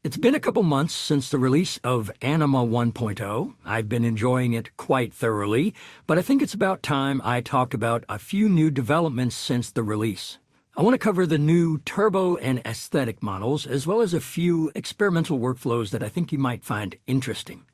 It's been a couple months since the release of Anima 1.0. I've been enjoying it quite thoroughly, but I think it's about time I talk about a few new developments since the release. I want to cover the new turbo and aesthetic models, as well as a few experimental workflows that I think you might find interesting.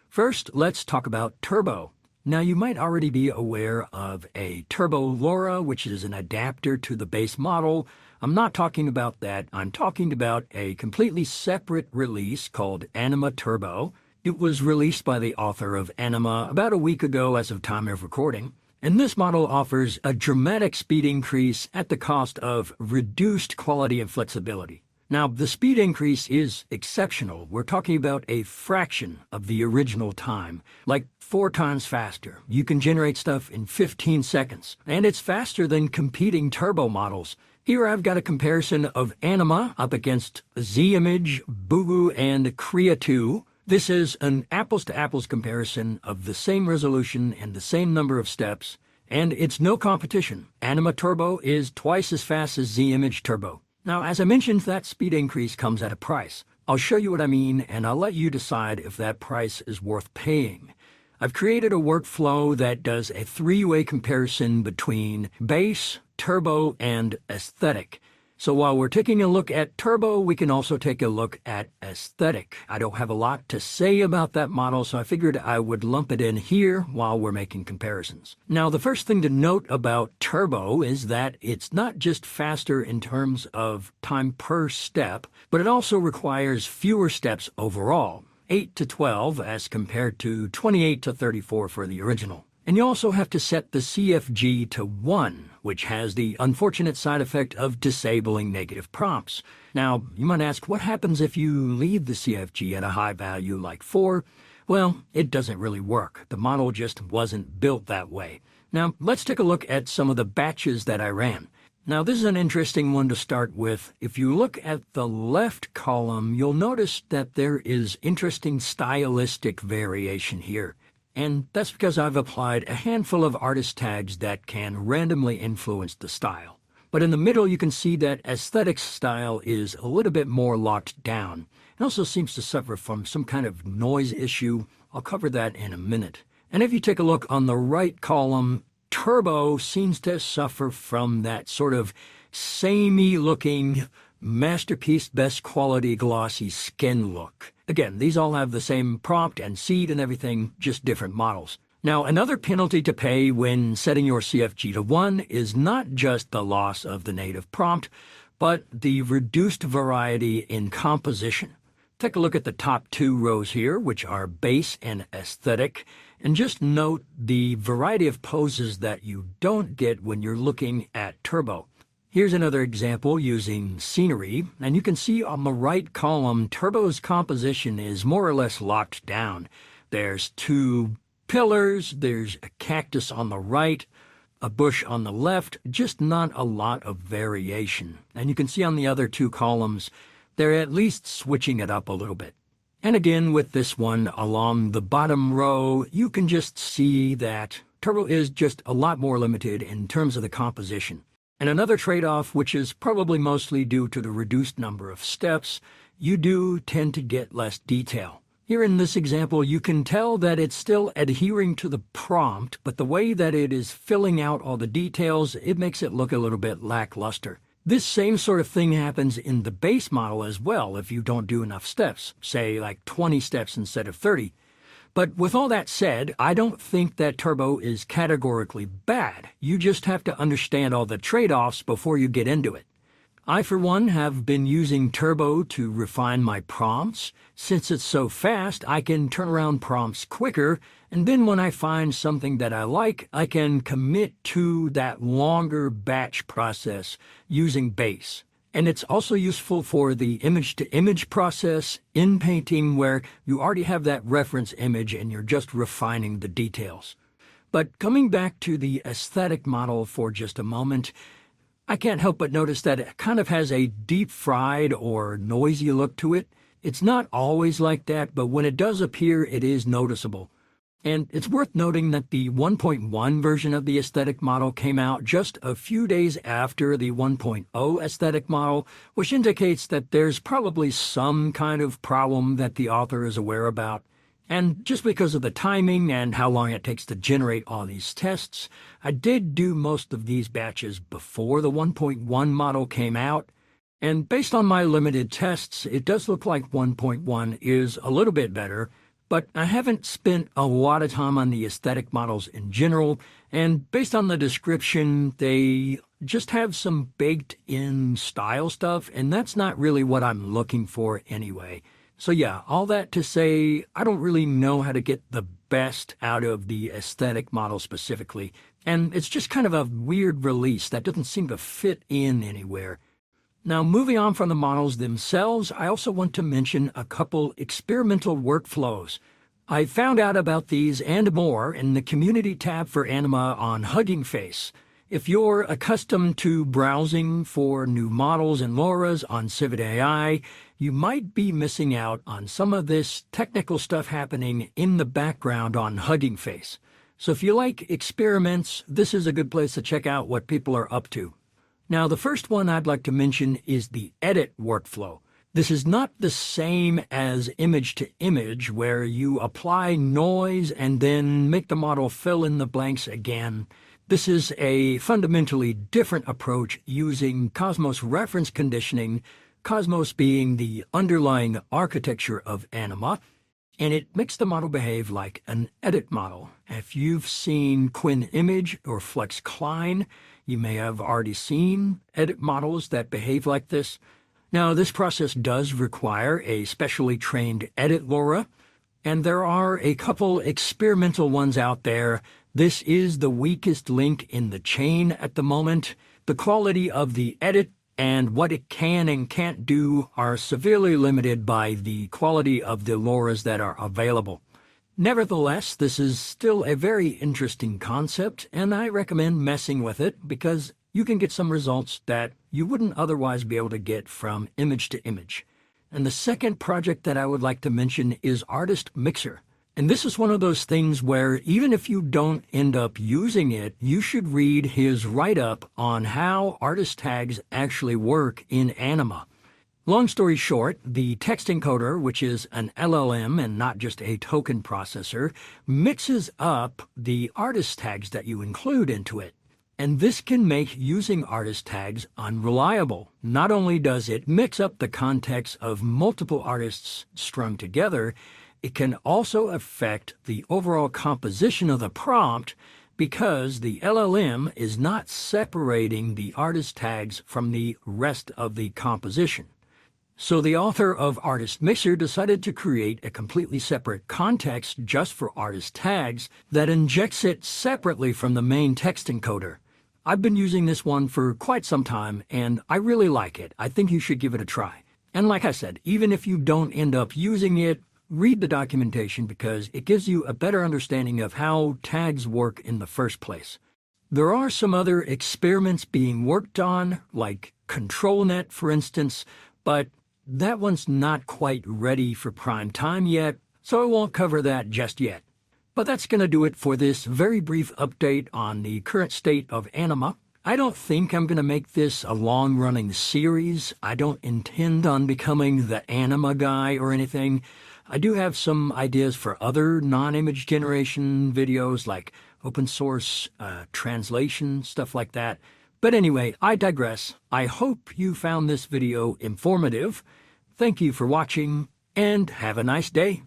First, let's talk about turbo. Now, you might already be aware of a Turbo LoRa, which is an adapter to the base model. I'm not talking about that. I'm talking about a completely separate release called Anima Turbo. It was released by the author of Anima about a week ago as of time of recording. And this model offers a dramatic speed increase at the cost of reduced quality and flexibility. Now, the speed increase is exceptional. We're talking about a fraction of the original time, like 4 times faster. You can generate stuff in 15 seconds, and it's faster than competing turbo models. Here I've got a comparison of Anima up against Z-Image, Boogu, and Krea 2. This is an apples-to-apples comparison of the same resolution and the same number of steps, and it's no competition. Anima Turbo is twice as fast as Z-Image Turbo. Now, as I mentioned, that speed increase comes at a price. I'll show you what I mean, and I'll let you decide if that price is worth paying. I've created a workflow that does a 3-way comparison between base, turbo, and aesthetic. So while we're taking a look at turbo, we can also take a look at aesthetic. I don't have a lot to say about that model, so I figured I would lump it in here while we're making comparisons. Now, the first thing to note about turbo is that it's not just faster in terms of time per step, but it also requires fewer steps overall, 8 to 12 as compared to 28 to 34 for the original. And you also have to set the CFG to 1, which has the unfortunate side effect of disabling negative prompts. Now, you might ask, what happens if you leave the CFG at a high value like 4? Well, it doesn't really work. The model just wasn't built that way. Now, let's take a look at some of the batches that I ran. Now, this is an interesting one to start with. If you look at the left column, you'll notice that there is interesting stylistic variation here. And that's because I've applied a handful of artist tags that can randomly influence the style. But in the middle, you can see that aesthetic style is a little bit more locked down. It also seems to suffer from some kind of noise issue. I'll cover that in a minute. And if you take a look on the right column, turbo seems to suffer from that sort of samey-looking, masterpiece, best quality, glossy skin look. Again, these all have the same prompt and seed and everything, just different models. Now, another penalty to pay when setting your CFG to 1 is not just the loss of the native prompt, but the reduced variety in composition. Take a look at the top 2 rows here, which are base and aesthetic, and just note the variety of poses that you don't get when you're looking at turbo. Here's another example using scenery, and you can see on the right column, turbo's composition is more or less locked down. There's 2 pillars, there's a cactus on the right, a bush on the left, just not a lot of variation. And you can see on the other 2 columns, they're at least switching it up a little bit. And again, with this one along the bottom row, you can just see that turbo is just a lot more limited in terms of the composition. And another trade-off, which is probably mostly due to the reduced number of steps, you do tend to get less detail. Here in this example, you can tell that it's still adhering to the prompt, but the way that it is filling out all the details, it makes it look a little bit lackluster. This same sort of thing happens in the base model as well if you don't do enough steps, say like 20 steps instead of 30. But with all that said, I don't think that turbo is categorically bad. You just have to understand all the trade-offs before you get into it. I, for one, have been using turbo to refine my prompts. Since it's so fast, I can turn around prompts quicker, and then when I find something that I like, I can commit to that longer batch process using base. And it's also useful for the image-to-image process in painting where you already have that reference image and you're just refining the details. But coming back to the aesthetic model for just a moment, I can't help but notice that it kind of has a deep-fried or noisy look to it. It's not always like that, but when it does appear, it is noticeable. And it's worth noting that the 1.1 version of the aesthetic model came out just a few days after the 1.0 aesthetic model, which indicates that there's probably some kind of problem that the author is aware about. And just because of the timing and how long it takes to generate all these tests, I did do most of these batches before the 1.1 model came out. And based on my limited tests, it does look like 1.1 is a little bit better, but I haven't spent a lot of time on the aesthetic models in general, and based on the description, they just have some baked-in style stuff, and that's not really what I'm looking for anyway. So yeah, all that to say, I don't really know how to get the best out of the aesthetic model specifically, and it's just kind of a weird release that doesn't seem to fit in anywhere. Now, moving on from the models themselves, I also want to mention a couple experimental workflows. I found out about these and more in the Community tab for Anima on Hugging Face. If you're accustomed to browsing for new models and LoRa's on Civet AI, you might be missing out on some of this technical stuff happening in the background on Hugging Face. So if you like experiments, this is a good place to check out what people are up to. Now, the first one I'd like to mention is the edit workflow. This is not the same as image to image, where you apply noise and then make the model fill in the blanks again. This is a fundamentally different approach using Cosmos reference conditioning, Cosmos being the underlying architecture of Anima, and it makes the model behave like an edit model. If you've seen Quinn Image or Flex Klein, you may have already seen edit models that behave like this. Now, this process does require a specially trained edit LoRa, and there are a couple experimental ones out there. This is the weakest link in the chain at the moment. The quality of the edit and what it can and can't do are severely limited by the quality of the LoRa's that are available. Nevertheless, this is still a very interesting concept, and I recommend messing with it because you can get some results that you wouldn't otherwise be able to get from image to image. And the second project that I would like to mention is Artist Mixer. And this is one of those things where even if you don't end up using it, you should read his write-up on how artist tags actually work in Anima. Long story short, the text encoder, which is an LLM and not just a token processor, mixes up the artist tags that you include into it. And this can make using artist tags unreliable. Not only does it mix up the context of multiple artists strung together, it can also affect the overall composition of the prompt because the LLM is not separating the artist tags from the rest of the composition. So the author of Artist Mixer decided to create a completely separate context just for artist tags that injects it separately from the main text encoder. I've been using this one for quite some time, and I really like it. I think you should give it a try. And like I said, even if you don't end up using it, read the documentation because it gives you a better understanding of how tags work in the first place. There are some other experiments being worked on, like ControlNet, for instance, but that one's not quite ready for prime time yet, so I won't cover that just yet. But that's going to do it for this very brief update on the current state of Anima. I don't think I'm going to make this a long-running series. I don't intend on becoming the Anima guy or anything. I do have some ideas for other non-image generation videos like open source translation, stuff like that. But anyway, I digress. I hope you found this video informative. Thank you for watching, and have a nice day.